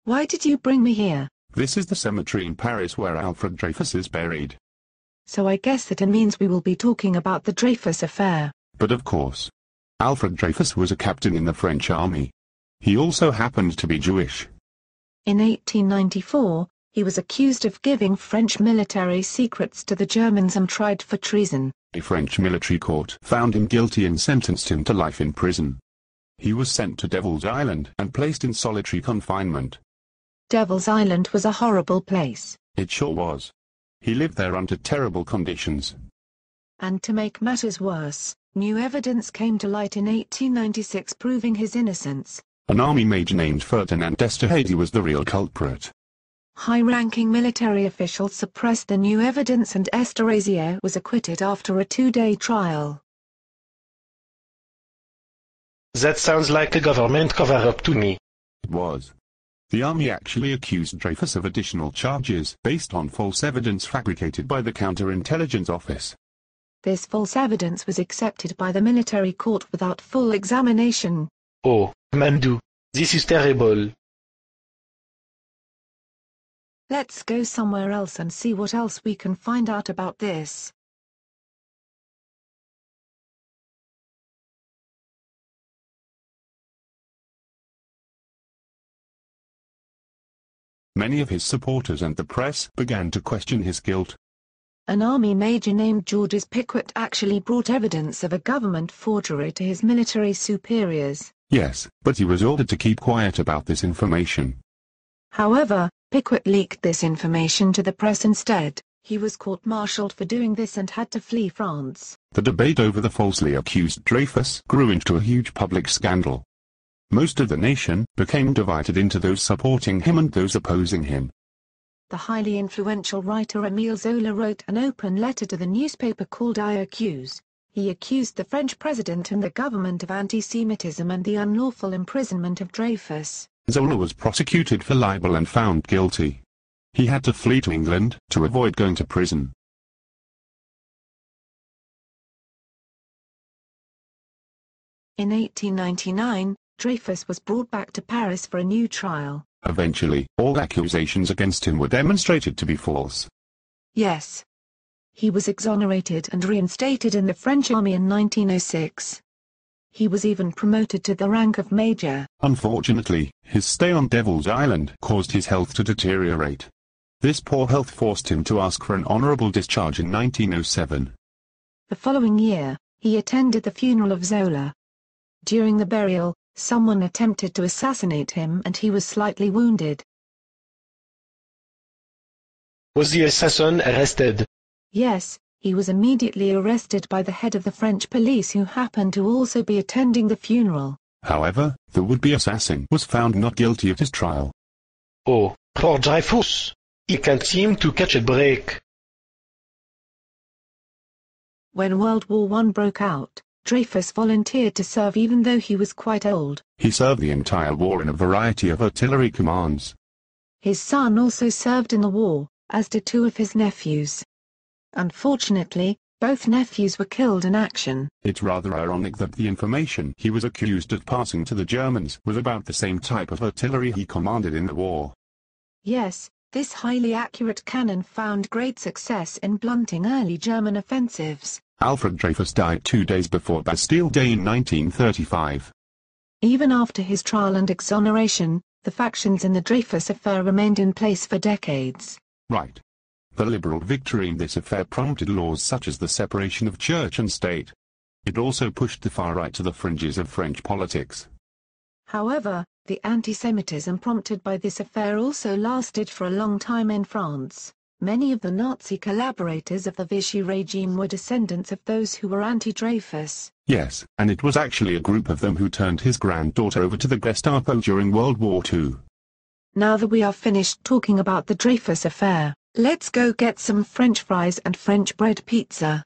Why did you bring me here? This is the cemetery in Paris where Alfred Dreyfus is buried. So I guess that it means we will be talking about the Dreyfus affair. But of course. Alfred Dreyfus was a captain in the French army. He also happened to be Jewish. In 1894, he was accused of giving French military secrets to the Germans and tried for treason. A French military court found him guilty and sentenced him to life in prison. He was sent to Devil's Island and placed in solitary confinement. Devil's Island was a horrible place. It sure was. He lived there under terrible conditions. And to make matters worse, new evidence came to light in 1896 proving his innocence. An army major named Ferdinand d'Esterhazy was the real culprit. High-ranking military officials suppressed the new evidence and Esterhazy was acquitted after a 2-day trial. That sounds like a government cover-up to me. It was. The army actually accused Dreyfus of additional charges based on false evidence fabricated by the Counterintelligence Office. This false evidence was accepted by the military court without full examination. Oh, Mandu, this is terrible. Let's go somewhere else and see what else we can find out about this. Many of his supporters and the press began to question his guilt. An army major named Georges Picquet actually brought evidence of a government forgery to his military superiors. Yes, but he was ordered to keep quiet about this information. However, Picquet leaked this information to the press instead. He was court-martialed for doing this and had to flee France. The debate over the falsely accused Dreyfus grew into a huge public scandal. Most of the nation became divided into those supporting him and those opposing him. The highly influential writer Émile Zola wrote an open letter to the newspaper called I Accuse. He accused the French president and the government of anti-Semitism and the unlawful imprisonment of Dreyfus. Zola was prosecuted for libel and found guilty. He had to flee to England to avoid going to prison. In 1899, Dreyfus was brought back to Paris for a new trial. Eventually, all accusations against him were demonstrated to be false. Yes. He was exonerated and reinstated in the French army in 1906. He was even promoted to the rank of major. Unfortunately, his stay on Devil's Island caused his health to deteriorate. This poor health forced him to ask for an honorable discharge in 1907. The following year, he attended the funeral of Zola. During the burial, someone attempted to assassinate him and he was slightly wounded. Was the assassin arrested? Yes, he was immediately arrested by the head of the French police who happened to also be attending the funeral. However, the would-be assassin was found not guilty at his trial. Oh, poor Dreyfus. He can't seem to catch a break. When World War I broke out, Dreyfus volunteered to serve even though he was quite old. He served the entire war in a variety of artillery commands. His son also served in the war, as did 2 of his nephews. Unfortunately, both nephews were killed in action. It's rather ironic that the information he was accused of passing to the Germans was about the same type of artillery he commanded in the war. Yes, this highly accurate cannon found great success in blunting early German offensives. Alfred Dreyfus died 2 days before Bastille Day in 1935. Even after his trial and exoneration, the factions in the Dreyfus affair remained in place for decades. Right. The liberal victory in this affair prompted laws such as the separation of church and state. It also pushed the far right to the fringes of French politics. However, the anti-Semitism prompted by this affair also lasted for a long time in France. Many of the Nazi collaborators of the Vichy regime were descendants of those who were anti-Dreyfus. Yes, and it was actually a group of them who turned his granddaughter over to the Gestapo during World War II. Now that we are finished talking about the Dreyfus affair, let's go get some French fries and French bread pizza.